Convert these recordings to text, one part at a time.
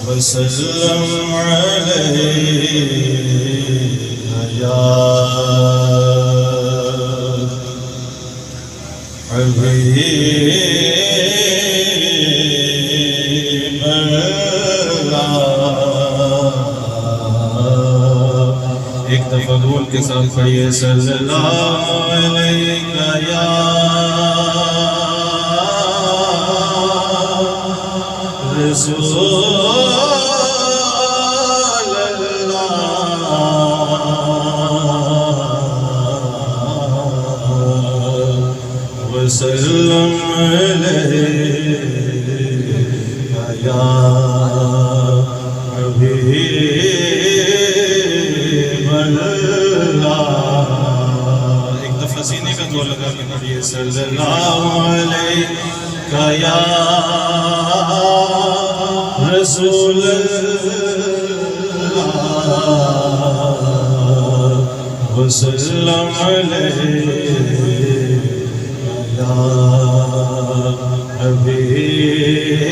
وسلم عليك يا حبيب الله. ایک دفعہ دول کے ساتھ پڑھیے صلی اللہ علیہ یا رسول وسلم عليك يا حبيب الله. ایک دفعہ سینے کا دور لگا کے پڑھیے صلی اللہ علیہ یا رسول اللہ وسلم علیہ یا حبیب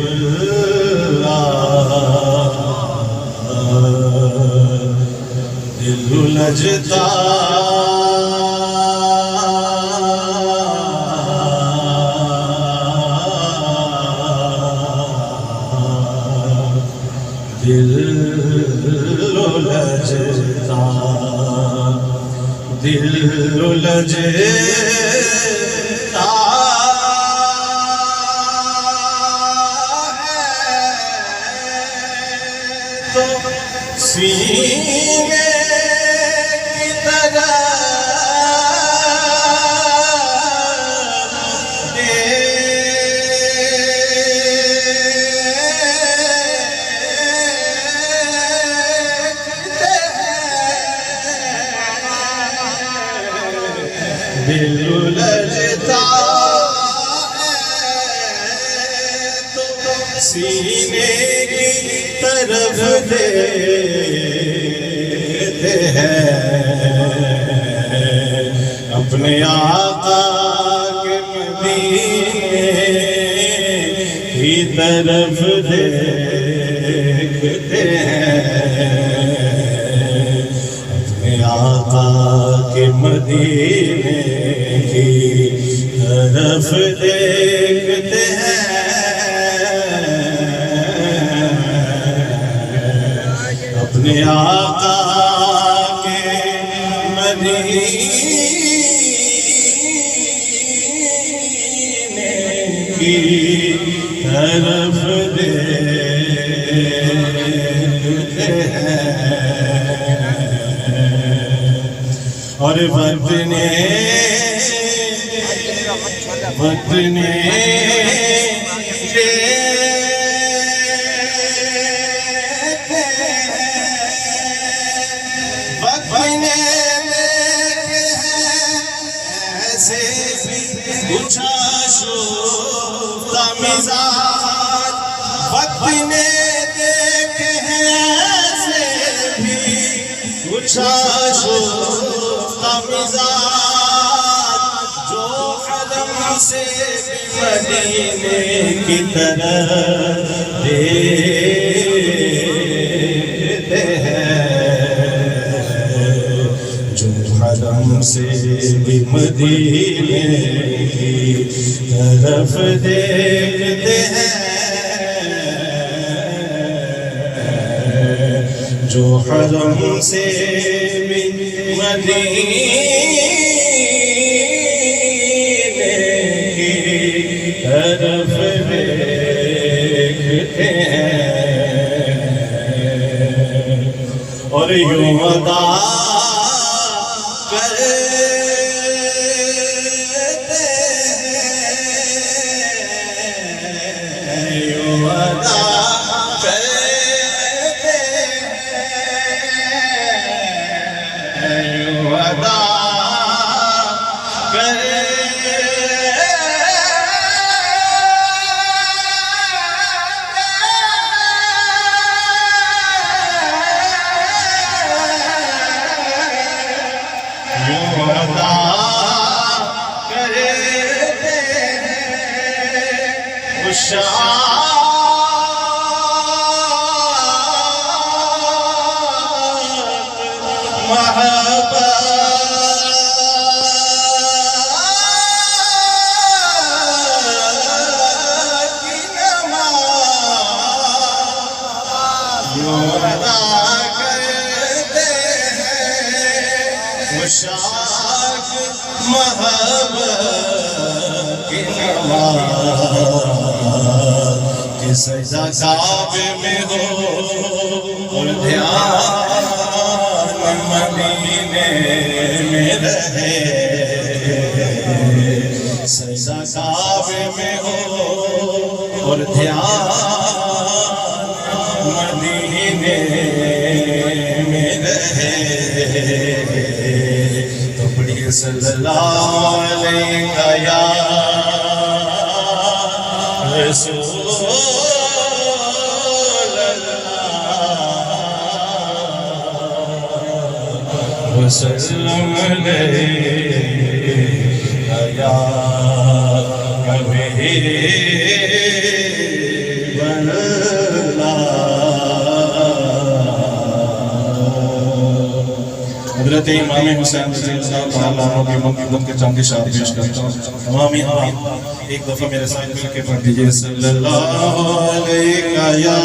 اللہ. دل لجتا دل لجتا دل لجتا تو سینے کی طرح دل لجتا تو سینے کی طرف دیتے ہیں اپنے آقا کے مدینے کی طرف دیکھتے ہیں اپنے آقا کے مدینے کی طرف دیکھتے ہیں اپنے آقا کے مدینے کی طرف دیکھتے ہیں اور وطنے ایسے بھی کچھ آشفتہ مزاج وطنے دیکھے ہیں ایسے بھی کچھ آشفتہ مزاج جو حرم سے مدینے کی طرف دیکھتے ہیں جو حرم سے بھی مدینے کی طرف دیکھتے ہیں جو حرم سے بھی مدینے کی طرف دیکھتے ہیں اور یوں ادا کرتے ہیں یوں ادا کرتے ہیں یوں ادا کرتے شاک محبت کی نماز کہ سجدہ کعبے میں ہو اور دھیان مدینے میں رہے سجدہ کعبے میں ہو اور دھیان مدینے میں رہے صلی اللہ علیہ یا رسول اللہ وسلم علیہ یا حبیب اللہ حضرت امام حسین رضی اللہ تعالیٰ عنہ کی مقدم کے چند اشعار پیش کرتا ہوں تمامی آمین ایک دفعہ میرے ساتھ مل کے پڑھ دیجئے صلی اللہ علیہ یا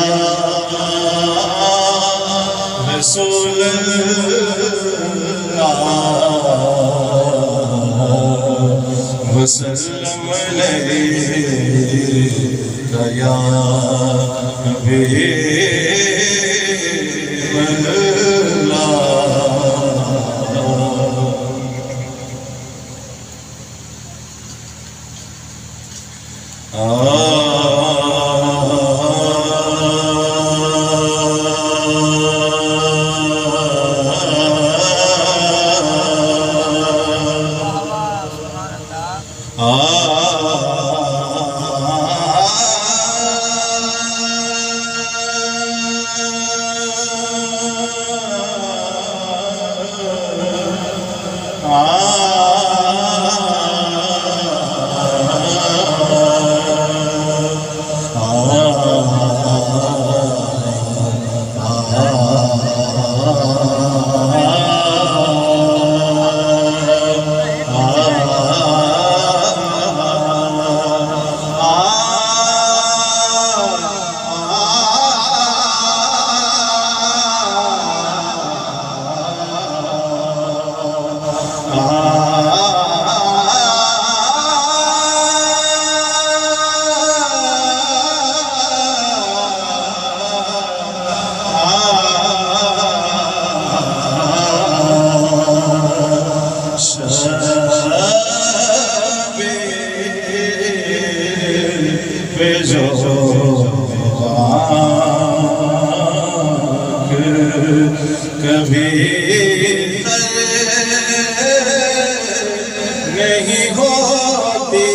رسول اللہ وسلم علیہ یا حبیب اللہ کبھی نہیں ہوتی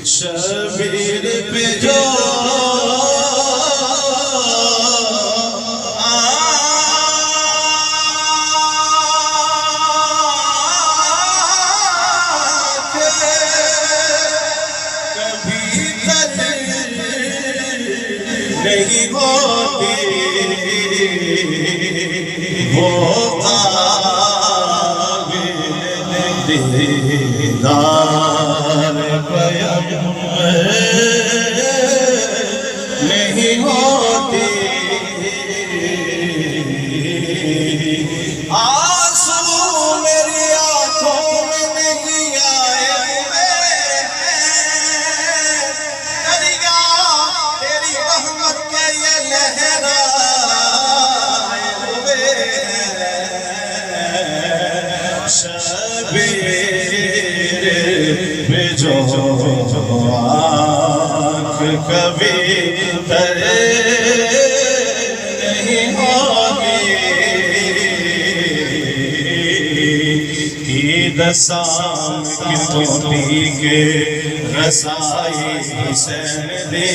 شبیر پہ جو نہیں ہوتی وہ قابل دیدار پیغمبر نہیں ہوتی آنسو میری آنکھوں میں نہیں آئے شبیر میں جو آنکھ کبھی تر نہیں ہوگی عید سام کی دھوتی کے رسائی حسین دی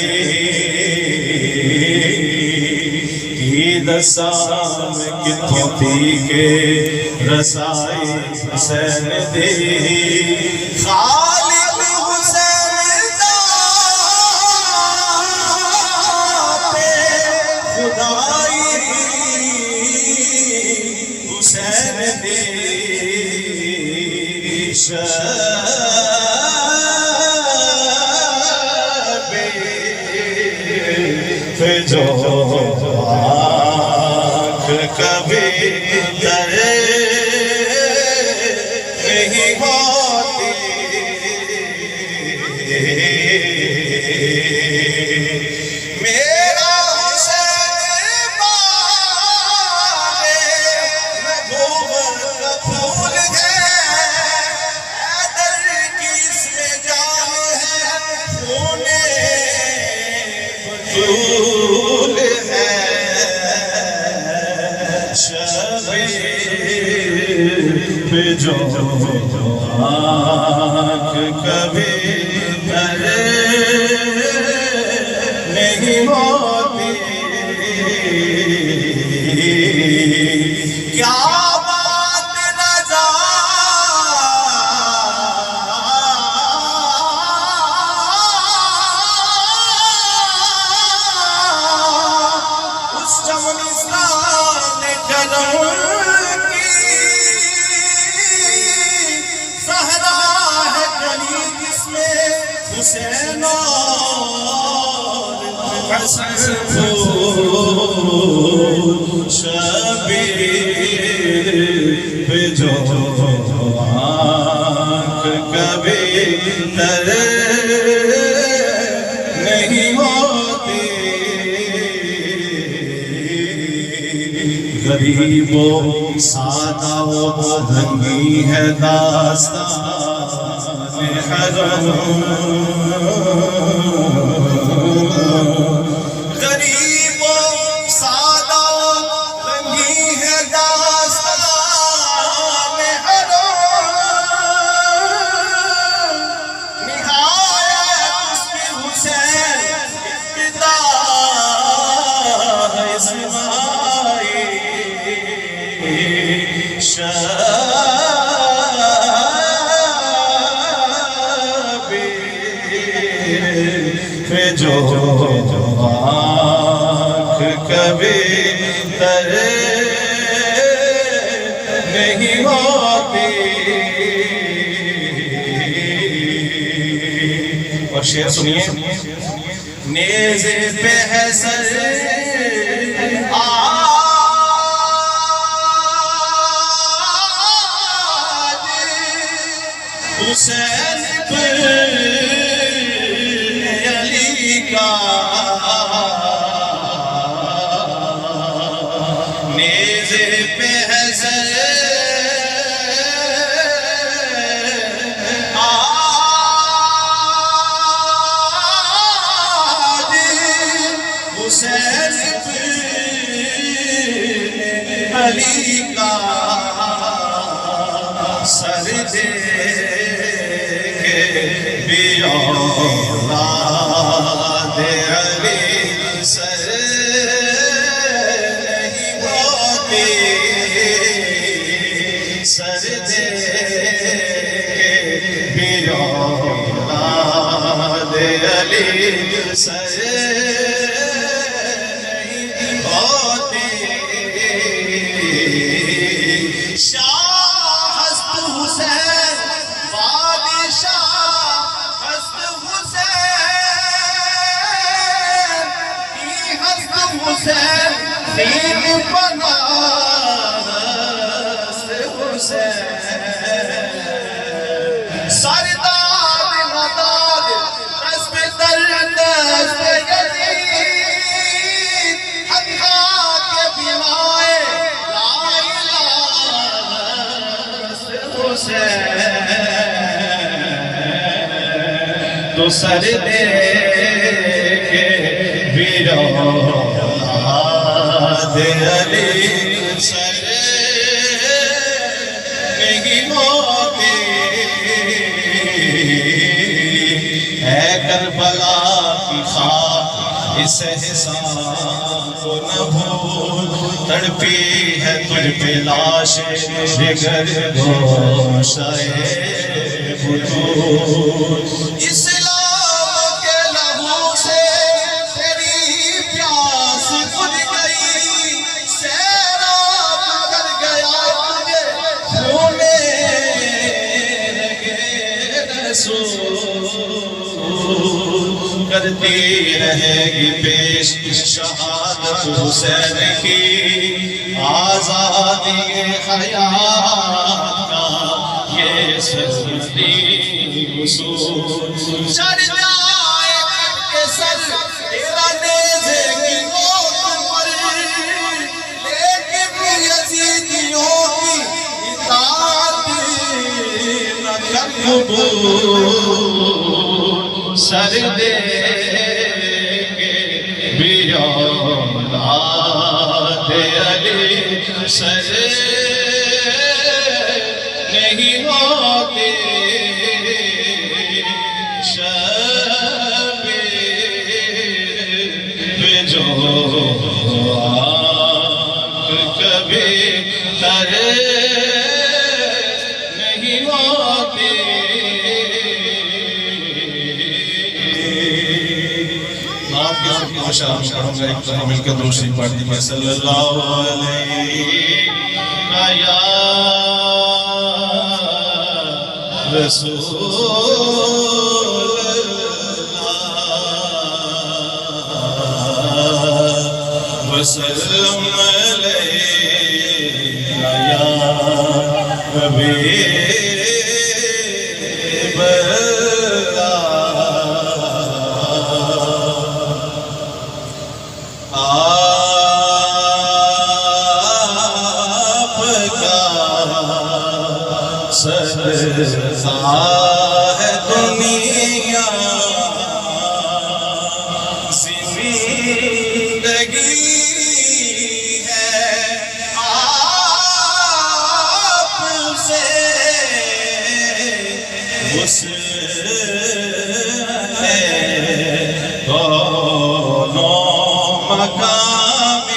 عید سام کی دھوتی کے رسائی حسین دی خالد حسین دا پہ جو آنکھ کبھی تر نہیں ہوتی میرا حسین باغے نبوت کا پھول ہے حیدر کی اس میں جان ہے خون بطول ہے شبیر پہ جو آنکھ کبھی تر نہیں ہوتی کیا بات رضا اس چمنستان کرم کی صحرا ہے گلی جس میں حسین اور حسن پھول شبیر پہ جو آنکھ کبھی تر نہیں ہوتی غریب و سادہ و رنگی ہے داستان حرم غریب و سادہ و رنگی ہے داستان حرم نہایت اس میں حسین پتا ہے اسماعیل شبیر پہ جو آنکھ کبھی تر نہیں ہوتی اور شعر سنیے نیزے پہ ہے سر حسین بن علی کا نیزے پہ ہے سر آج حسین بن علی کا سر دے اولاد علی سر نہیں ہوتی سر دے اولاد علی سر نہیں ہوتی شاہ ہست حسین بادشاہ ہست حسین حسین دین پناست حسین سرداد مداد دست در دست یزید حقا کے بنائے لا الہ حسین تو سر دے کے اولاد علی سر نہیں ہوتی اے کربلا کی خاک اس احسان کو نہ بھول تڑپی ہے تجھ پہ لاش جگر گوشہ بطول اسلام کے لہو سے تیری پیاس بجھ گئی سیراب کر گیا تجھے کرتی رہے گی پیش شہادت حسین کی آزادی حیات کا یہ سرمدی اصول چڑھ جائے کے سر تیرا نیزے کی نوک پر لیکن یزیدیوں کی اطاعت نہ کر قبول سر دے گے بھی اولاد علی سر نہیں ہوتے شبیر پہ جو آنکھ کبھی تر نہیں ہوتے آپ کے سب کو شرم کروں گا ایک طرح مل کے دوسری پڑھتی ہے صلی اللہ علیہ یا رسول اللہ وسلم علیہ یا حبیب سرسا ہے دنیا زندگی ہے آپ سے ہے دونوں مقام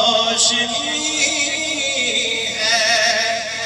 روشنی ہے